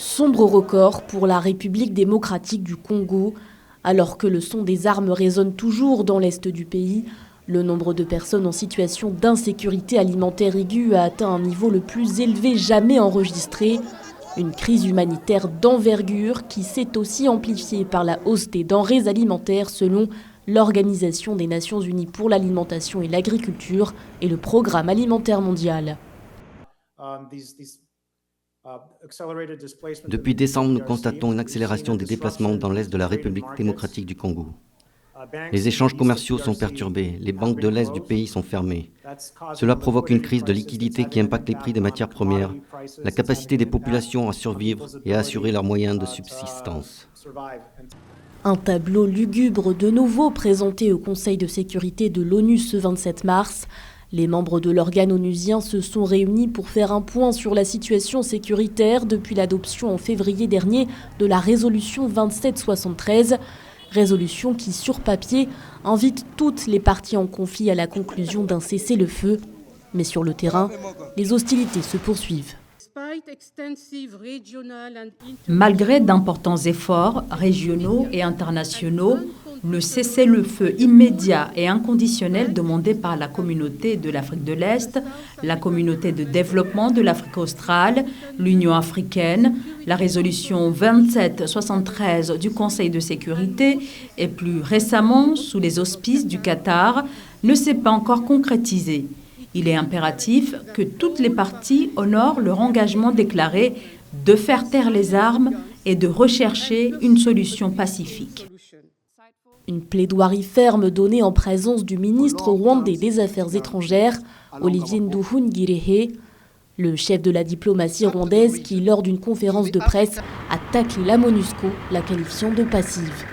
Sombre record pour la République démocratique du Congo. Alors que le son des armes résonne toujours dans l'est du pays, le nombre de personnes en situation d'insécurité alimentaire aiguë a atteint un niveau le plus élevé jamais enregistré. Une crise humanitaire d'envergure qui s'est aussi amplifiée par la hausse des denrées alimentaires selon l'Organisation des Nations Unies pour l'alimentation et l'agriculture et le Programme alimentaire mondial. Depuis décembre, nous constatons une accélération des déplacements dans l'est de la République démocratique du Congo. Les échanges commerciaux sont perturbés, les banques de l'est du pays sont fermées. Cela provoque une crise de liquidité qui impacte les prix des matières premières, la capacité des populations à survivre et à assurer leurs moyens de subsistance. Un tableau lugubre de nouveau présenté au Conseil de sécurité de l'ONU ce 27 mars. Les membres de l'organe onusien se sont réunis pour faire un point sur la situation sécuritaire depuis l'adoption en février dernier de la résolution 2773. Résolution qui, sur papier, invite toutes les parties en conflit à la conclusion d'un cessez-le-feu. Mais sur le terrain, les hostilités se poursuivent. Malgré d'importants efforts régionaux et internationaux, le cessez-le-feu immédiat et inconditionnel demandé par la communauté de l'Afrique de l'Est, la communauté de développement de l'Afrique australe, l'Union africaine, la résolution 2773 du Conseil de sécurité et plus récemment sous les auspices du Qatar ne s'est pas encore concrétisé. Il est impératif que toutes les parties honorent leur engagement déclaré de faire taire les armes et de rechercher une solution pacifique. Une plaidoirie ferme donnée en présence du ministre rwandais des Affaires étrangères, Olivier Nduhungirehe, le chef de la diplomatie rwandaise qui, lors d'une conférence de presse, a taclé la MONUSCO, la qualifiant de passive.